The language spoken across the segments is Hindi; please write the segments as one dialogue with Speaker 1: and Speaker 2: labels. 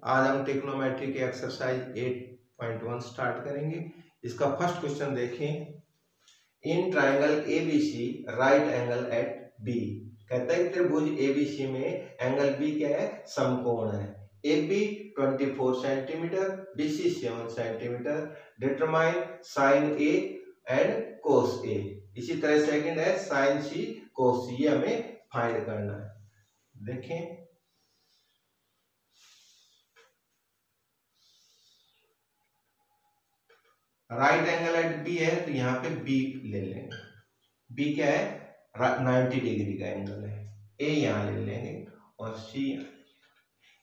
Speaker 1: आज हम ट्रिग्नोमेट्री के एक्सरसाइज 8.1 स्टार्ट करेंगे। इसका फर्स्ट क्वेश्चन देखें। In triangle ABC right angle at B. कहता है त्रिभुज एबीसी में एंगल बी क्या है? समकोण है। AB 24 centimetre, BC 7 centimetre. Determine sine A and cos A। इसी तरह सेकंड है साइन C कोस C। ये हमें फाइंड करना है। देखें, राइट एंगल एट बी है तो यहाँ पे बी ले लेंगे। बी क्या है? 90 डिग्री का एंगल है। ए यहाँ ले लेंगे और सी।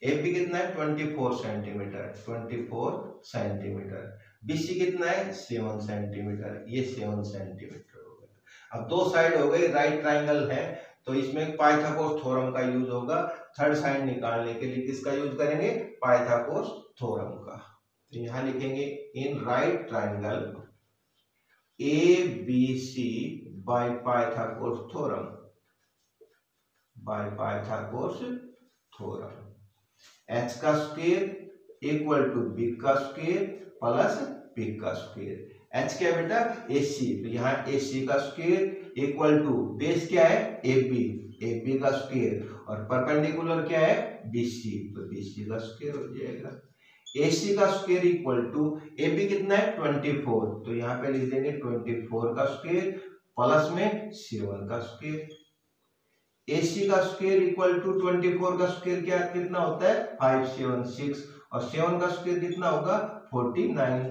Speaker 1: ए बी कितना है? 24 सेंटीमीटर, 24 सेंटीमीटर। बीसी कितना है? 7 सेंटीमीटर। ये 7 सेंटीमीटर हो गया। अब दो साइड हो गई, राइट ट्राइंगल है तो इसमें पाइथागोरस थ्योरम का यूज होगा। थर्ड साइड निकालने के लिए किसका यूज करेंगे? पाइथागोरस थ्योरम का। तो यहां लिखेंगे in right triangle ABC by Pythagoras theorem, by Pythagoras theorem h का स्क्वायर इक्वल टू b का स्क्वायर प्लस b का स्क्वायर। h क्या है बेटा? AC। तो यहाँ AC का स्क्वायर इक्वल टू बेस क्या है? AB का स्क्वायर और परपेंडिकुलर क्या है? BC। तो BC का स्क्वायर हो जाएगा। AC का स्क्वायर इक्वल टू AB कितना है? 24। तो यहाँ पे लिख देंगे 24 का स्क्वायर प्लस में 7 का स्क्वायर। AC का स्क्वायर इक्वल टू 24 का स्क्वायर क्या कितना होता है? 576 और 7 का स्क्वायर कितना होगा? 49।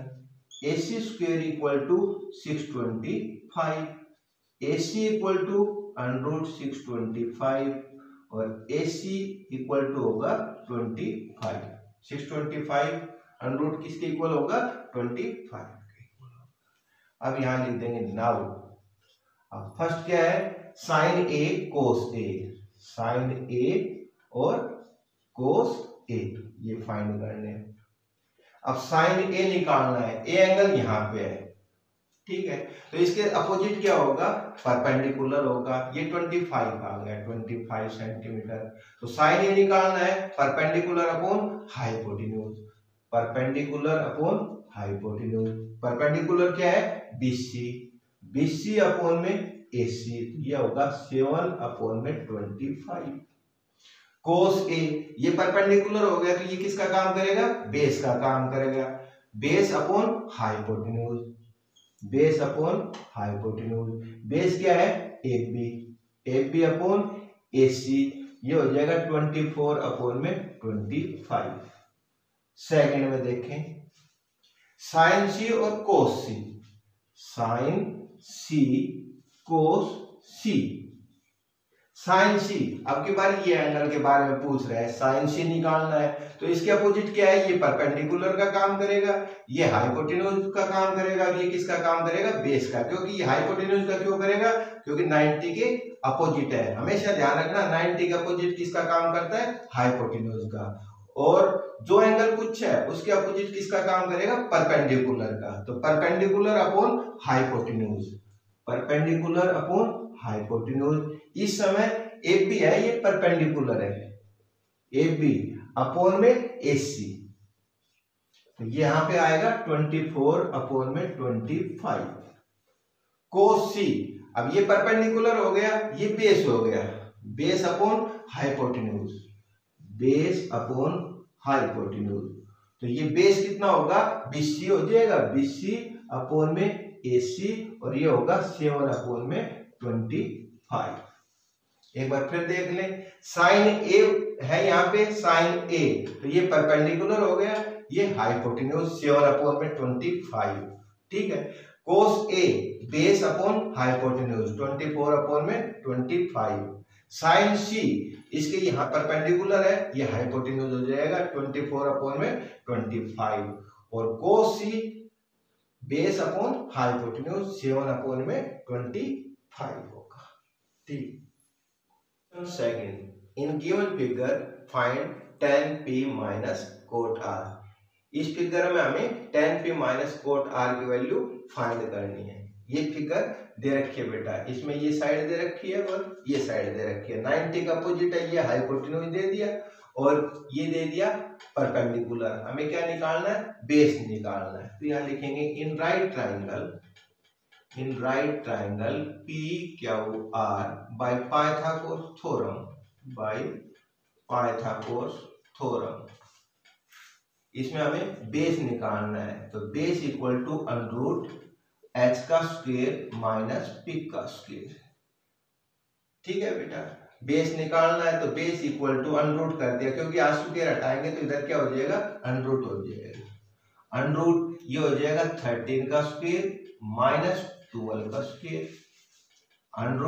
Speaker 1: AC square equal to 625। AC equal to √625 और AC इक्वल टू होगा 25। 625 √ किसके इक्वल होगा? 25 के इक्वल होगा। अब यहां लिख देंगे नाउ। अब फर्स्ट क्या है? Sine A cos A। Sine A और कोस A ये फाइंड करने हैं। अब साइन A निकालना है। A एंगल यहां पे है, ठीक है। तो इसके अपोजिट क्या होगा? परपेंडिकुलर होगा। ये 25 आ गया, 25 सेंटीमीटर। तो साइन A निकालना है perpendicular upon hypotenuse. Perpendicular upon hypotenuse. Perpendicular क्या है? BC। BC अपॉन में AC। ये होगा 7 अपॉन में 25। कोस A ये परपेंडिकुलर हो गया तो ये किसका काम करेगा? बेस का काम करेगा। Base upon hypotenuse. Base upon hypotenuse. Base क्या है? AB upon AC। ये हो जाएगा 24 अपॉन में 25। सेकंड में देखें साइन C और कोस C। साइन C कोस C। साइन C अब की बार ये एंगल के बारे में पूछ रहे हैं। साइन C निकालना है तो इसके अपोजिट क्या है? ये परपेंडिकुलर का काम करेगा, ये हाइपोटेन्यूज का काम करेगा। ये किसका काम करेगा? बेस का। क्योंकि ये हाइपोटेन्यूज का क्यों करेगा? क्योंकि 90 के अपोजिट है। हमेशा ध्यान रखना 90 के अपोजिट किसका काम करता है? हाइपोटेन्यूज का। और जो एंगल कुछ है उसके अपोजिट किसका काम करेगा? परपेंडिकुलर का। तो perpendicular upon hypotenuse. Perpendicular upon hypotenuse. इस समय AB है, ये परपेंडिकुलर है। AB अपॉन में AC। तो ये यहां पे आएगा 24 अपॉन में 25। कोस C अब ये परपेंडिकुलर हो गया, ये बेस हो गया। Base upon hypotenuse. Base upon hypotenuse. तो ये बेस कितना होगा? BC हो जाएगा। BC अपॉन में AC और ये होगा 7 अपॉन में 25। एक बार फिर देख लें। साइन A है यहाँ पे, साइन A तो ये परपेंडिकुलर हो गया, ये हाइपोटेन्यूज 7 अपॉन में 25, ठीक है। कोस A base upon hypotenuse 24 upon में 25। साइन C इसके यहाँ परपेंडिकुलर है, ये हाइपोटेन्यूज हो जाएगा 24 अपॉन में 25। और कोस C base upon hypotenuse 7 upon में 25 होगा, ठीक। Second, in given figure find tan p minus cot r। इस फिगर में हमें tan p minus cot r की वैल्यू फाइंड करनी है। ये फिगर दे रखी है बेटा, इसमें ये साइड दे रखी है और ये साइड दे रखी है। 90 का अपोजिट है, ये हाइपोटेन्यूज दे दिया और ये दे दिया परपेंडिकुलर। हमें क्या निकालना है, बेस निकालना है। तो यहाँ लिखेंगे in right triangle P Q R by Pythagoras theorem. इसमें हमें बेस निकालना है। तो बेस इक्वल टू √ h का स्क्वायर माइनस p का स्क्वायर। ठीक है बेटा, बेस निकालना है तो बेस इक्वल टू √ कर दिया, क्योंकि यहाँ स्क्वायर हटाएंगे तो इधर क्या हो जाएगा, √ हो जाएगा। √ ये हो जाएगा 13 का स्क्वायर माइनस 12 का स्क्वायर। √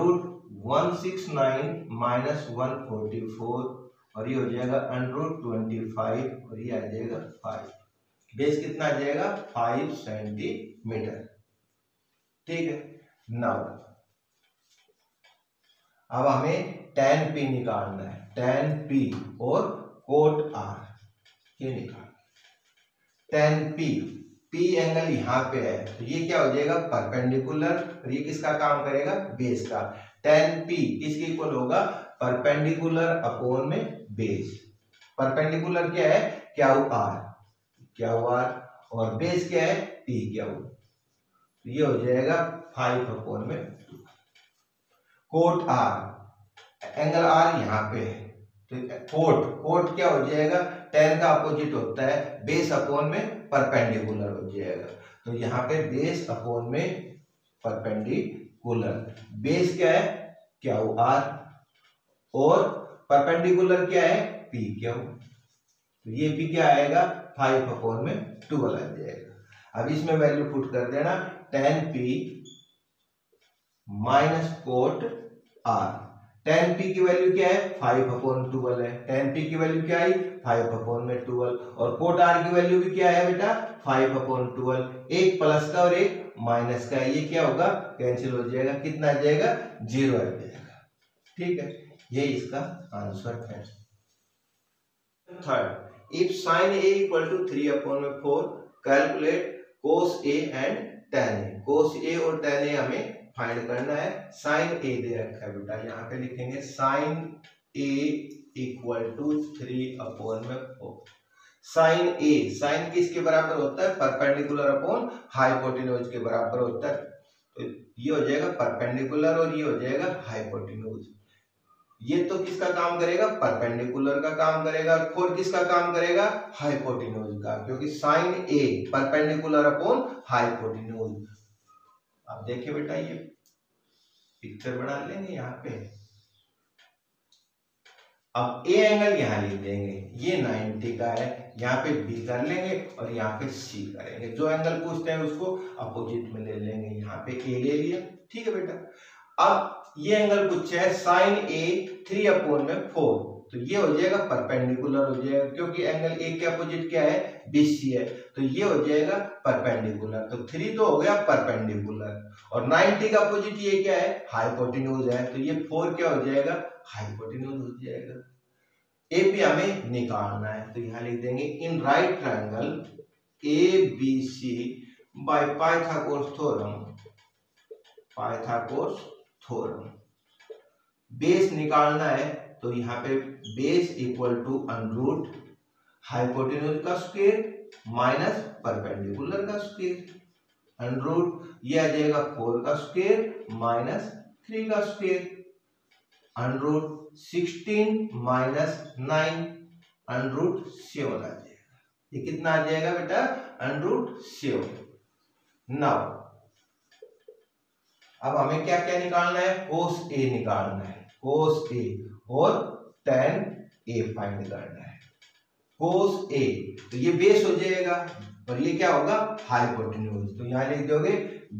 Speaker 1: 169 माइनस 144 और ये हो जाएगा √ 25 और ये आ जाएगा 5। बेस कितना आ जाएगा, 5 सेंटीमीटर। ठीक है। नाउ अब हमें tan P निकालना है। tan P और cot R ये निकालना। tan P एंगल यहाँ पे है तो ये क्या हो जाएगा, परपेंडिकुलर, और ये किसका काम करेगा, बेस का। tan P किसके इक्वल होगा, परपेंडिकुलर अपॉन में बेस। परपेंडिकुलर क्या है, क्यू आर और बेस क्या है, P क्यू। ये हो जाएगा 5/2। कोट R, एंगल R यहाँ पे है तो कोट क्या हो जाएगा, tan का अपोजिट होता है बेस अपॉन में परपेंडिकुलर हो जाएगा। तो यहाँ पे बेस अपॉन में परपेंडिकुलर। बेस क्या है, क्यू आर और परपेंडिकुलर क्या है, P क्यू। तो ये भी क्या आएगा, 5/12 आ जाएगा। अब इसमें वैल्यू पुट कर देना, tan P minus cot R। tan P की वैल्यू क्या है, 5/12 है। tan P की वैल्यू क्या आई, 5/12 और कोट R की वैल्यू भी क्या है बेटा, 5/12। एक प्लस का और एक माइनस का, ये क्या होगा, कैंसिल हो जाएगा। कितना आ जाएगा, 0 आ जाएगा। ठीक है, ये इसका आंसर है। Third, if sin A equal to 3/4 calculate cos A and tan A। cos A और tan A हमें फाइंड करना है। sin A दे रखा है बेटा, यहाँ पे लिखेंगे sin A equal to 3/4। sin किसके बराबर होता है, परपेंडिकुलर अपॉन हाइपोटेन्यूज के बराबर होता है। तो ये हो जाएगा परपेंडिकुलर और ये हो जाएगा हाइपोटेन्यूज। ये तो किसका काम करेगा, परपेंडिकुलर का काम करेगा, और 4 किसका काम करेगा, हाइपोटेन्यूज का, क्योंकि sin A perpendicular upon hypotenuse. अब देखिए बेटा, ये पिक्चर बना लेंगे यहाँ पे। अब A एंगल यहाँ लिख देंगे, ये 90 का है, यहाँ पे B कर लेंगे और यहाँ पे C करेंगे। जो एंगल पूछते हैं उसको अपोजिट में ले लेंगे। यहाँ पे A ले लिया, ठीक है बेटा। अब ये एंगल पूछा है sin A 3/4, तो ये हो जाएगा परपेंडिकुलर हो जाएगा, क्योंकि एंगल A के अपोजिट क्या है, BC है, तो ये हो जाएगा परपेंडिकुलर। तो 3 तो हो गया परपेंडिकुलर, और 90 का अपोजिट ये क्या है, हाइपोटेन्यूज है, तो ये 4 क्या हो जाएगा, हाइपोटेन्यूज हो जाएगा। AP हमें निकालना है, तो यहाँ लिख देंगे in right triangle ABC by Pythagoras theorem. Base निकालना है, तो यहाँ पे बेस इक्वल टू √ हाइपोटेन्यूज का स्क्वायर माइनस परपेंडिकुलर का स्क्वायर। √ ये आ जाएगा 4 का स्क्वायर माइनस 3 का स्क्वायर। √ 16 माइनस 9 √7 आ जाएगा। ये कितना आ जाएगा बेटा, √7। नाउ अब हमें क्या क्या निकालना है, cos A निकालना है, cos A और tan A फाइंड करना है। cos A तो ये बेस हो जाएगा और ये क्या होगा, हाइपोटेन्यूज। तो यहाँ लिख दोगे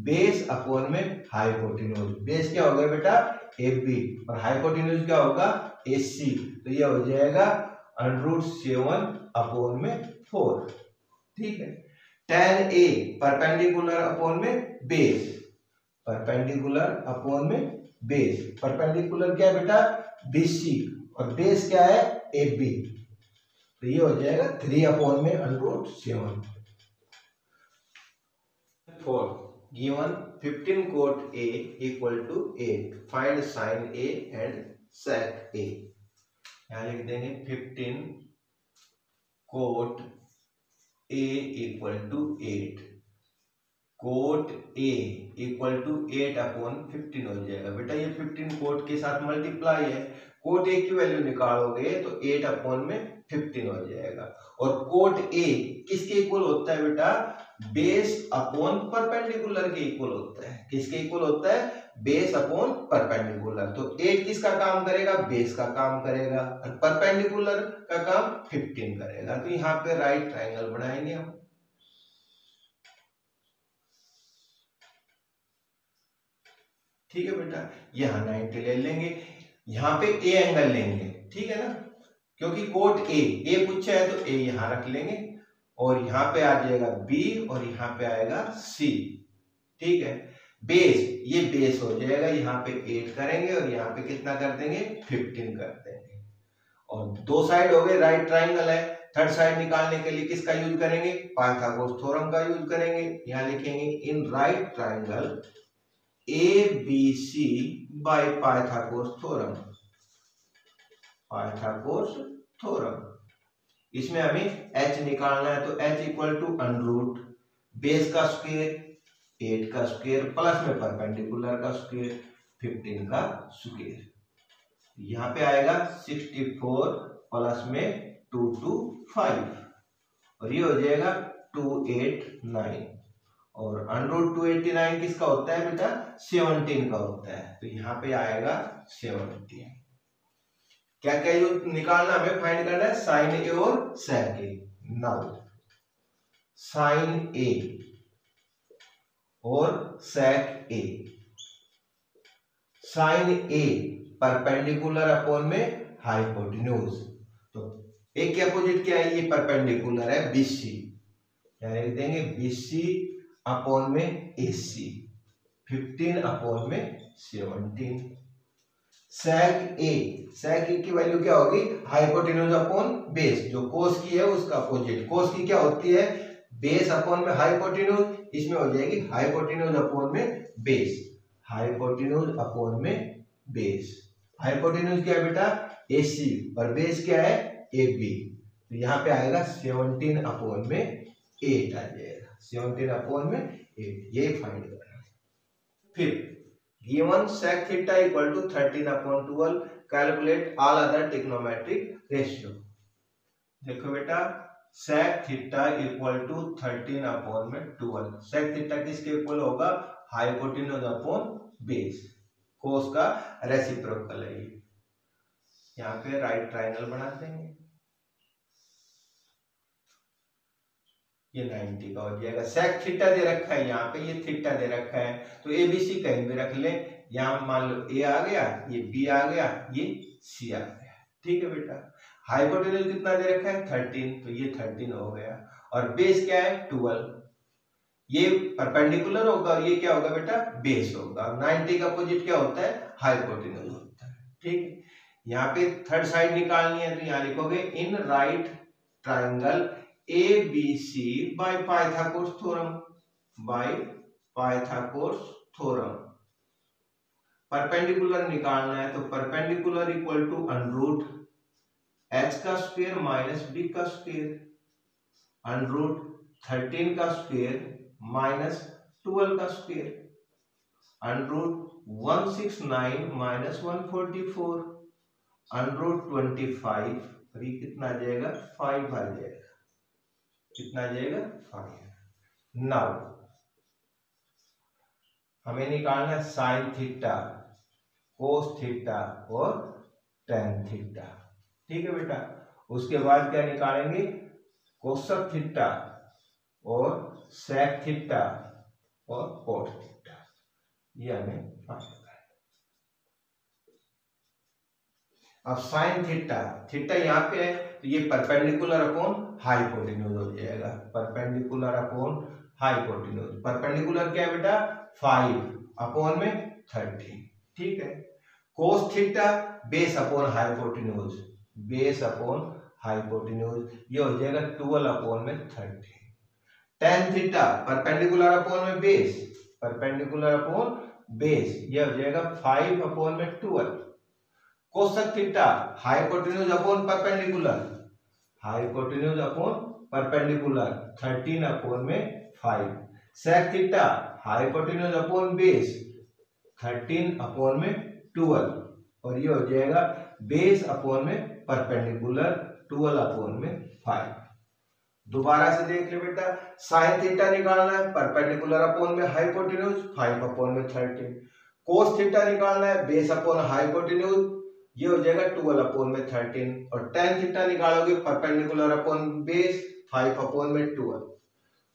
Speaker 1: बेस अपॉन में हाइपोटेन्यूज। बेस क्या होगा बेटा, AB, और हाइपोटेन्यूज क्या होगा, AC। तो ये हो जाएगा √7/4। ठीक है। tan A परपेंडिकुलर अपॉन में बेस, परपेंडिकुलर अपॉन में बेस। परपेंडिकुलर क्या है बेटा, BC, और बेस क्या है, AB। तो ये हो जाएगा 3/7। 4 given 15 cot A equal to 8, find sin A and sec A। यहाँ लिख देंगे 15 cot A equal to 8, cot A equal to 8/15 हो जाएगा। बेटा ये 15 कोट के साथ मल्टीप्लाई है, कोट ए की वैल्यू निकालोगे तो 8/15 हो जाएगा। और कोट ए किसके इक्वल होता है बेटा? बेस अपॉन परपेंडिकुलर के इक्वल होता है। किसके इक्वल होता है? Base upon perpendicular. तो 8 किसका काम करेगा? बेस का काम करेगा, और परपेंडिकुलर का काम 15 करेगा। तो यहाँ पे राइट ट्रायंगल बनाएंगे हम। ठीक है बेटा, यहाँ 90 ले लेंगे, यहाँ पे ए एंगल लेंगे, ठीक है ना, क्योंकि कोट ए पूछा है तो ए यहाँ रख लेंगे, और यहाँ पे आ जाएगा बी और यहाँ पे आएगा सी। ठीक है, बेस, ये बेस हो जाएगा, यहाँ पे 8 करेंगे और यहाँ पे कितना कर देंगे? 15 कर देंगे। और दो साइड हो गए, राइट ट्राइंगल है, थर्ड साइड निकालने के लिए किसका यूज करेंगे? पाइथागोरस थ्योरम का यूज करेंगे। यहाँ लिखेंगे in right triangle ABC by Pythagoras theorem, Pythagoras theorem. इसमें हमें h निकालना है, तो h इक्वल टू √ बेस का स्क्वायर 8 का स्क्वायर प्लस में परपेंडिकुलर का स्क्वायर 15 का स्क्वायर। यहाँ पे आएगा 64 प्लस में 225 और ये हो जाएगा 289, और √289 किसका होता है बेटा? 17 का होता है। तो यहाँ पे आएगा 17। क्या क्या यूज निकालना, हमें फाइंड करना है साइन ए और सेक ए। नाउ साइन ए और सेक ए, साइन ए परपेंडिकुलर अपॉन में हाइपोटेन्यूज, तो एक के अपोजिट क्या है? ये परपेंडिकुलर है BC, क्या लिख देंगे? BC अपॉन में AC, 15 अपॉन में 17। सेक ए की वैल्यू क्या होगी? हाइपोटेन्यूज अपॉन बेस, जो कोस की है उसका अपोजिट। कोस की क्या होती है? बेस अपॉन में हाइपोटेन्यूज, इसमें हो जाएगी हाइपोटेन्यूज अपॉन में बेस, हाइपोटेन्यूज अपॉन में बेस। हाइपोटेन्यूज क्या है बेटा? AC, और बेस क्या है? AB। तो यहाँ पे आएगा 17 अपॉन में 8 आ जाएगा, 17 अपॉन में 8, ये फाइंड करना है। फिर given sec theta equal to 13/12, calculate all other trigonometric ratio. देखो बेटा, sec theta equal to 13/12, sec theta किसके इक्वल होगा? हाइपोटेन्यूज अपॉन बेस, कोस का रेसिप्रोकल है। यहाँ पे राइट ट्रायंगल बना देंगे, ये 90 का हो जाएगा। सेक थीटा दे रखा है, यहाँ पे ये थीटा दे रखा है, तो ABC कहीं भी रख ले। यहाँ मान लो A आ गया, ये B आ गया, ये C आ गया। ठीक है बेटा, हाइपोटेन्यूज कितना दे रखा है? 13, तो ये 13 हो गया, और बेस क्या है? 12। ये परपेंडिकुलर होगा और ये क्या होगा बेटा? बेस होगा। 90 का अपोजिट क्या होता है? हाइपोटेन्यूज होता है। ठीक, यहाँ पे थर्ड साइड निकालनी है, तो यहाँ लिखोगे in right triangle ABC by Pythagoras theorem, by Pythagoras theorem। Perpendicular निकालना है, तो परपेंडिकुलर इक्वल टू √h का स्क्वायर माइनस b का स्क्वायर, √13 का स्क्वायर माइनस 12 का स्क्वायर, √169 माइनस 144, √25, और ये कितना आ जाएगा? 5 आ जाएगा। कितना आ जाएगा? 5। नाउ हमें निकालना है साइन थीटा, कोस थीटा और टेन थीटा। ठीक है बेटा, उसके बाद क्या निकालेंगे? कोसेक थीटा और सेक थीटा और कोट थीटा, ये हमें फाइंड करना है। अब साइन थीटा, थीटा यहाँ पे है, तो ये परपेंडिकुलर अपॉन हाइपोटेन्यूज हो जाएगा, परपेंडिकुलर अपॉन हाइपोटेन्यूज। परपेंडिकुलर क्या है बेटा? 5 अपॉन में 30। ठीक है, cos theta base upon hypotenuse, base upon hypotenuse, ये हो जाएगा 12 अपॉन में 30। टेन थीटा परपेंडिकुलर अपॉन में बेस, परपेंडिकुलर अपॉन बेस, ये हो जाएगा 5 अपॉन में 12। Cosec theta hypotenuse upon perpendicular, hypotenuse upon perpendicular 13 upon में 5। Sec theta hypotenuse upon base 13 upon में 12 और ये हो जाएगा बेस अपॉन में परपेंडिकुलर 12 अपॉन में 5। दोबारा से देख ले बेटा, साइन थीटा निकालना है, परपेंडिकुलर अपॉन में हाइपोटेन्यूज 5 अपॉन में 13। कोस थीटा निकालना है, बेस अपॉन हाइपोटेन्यूज, ये हो जाएगा 12 अपॉन में 13। और टेन थीटा निकालोगे परपेंडिकुलर अपॉन बेस 5 अपॉन में 12।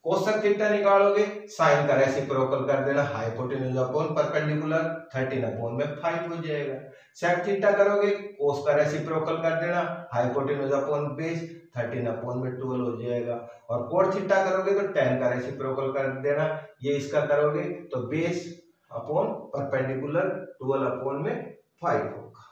Speaker 1: कोसेक थीटा निकालोगे, साइन का रेसिप्रोकल कर देना, हाइपोटेन्यूज अपॉन परपेंडिकुलर 13 अपॉन में 5 हो जाएगा। सेक थीटा करोगे, कोस का रेसिप्रोकल कर देना, हाइपोटेन्यूज अपॉन बेस 13 अपॉन में 12 हो जाएगा। और कोट थीटा करोगे तो टेन का रेसिप्रोकल कर देना, ये इसका करोगे तो बेस अपॉन परपेंडिकुलर 12 अपॉन में 5 होगा।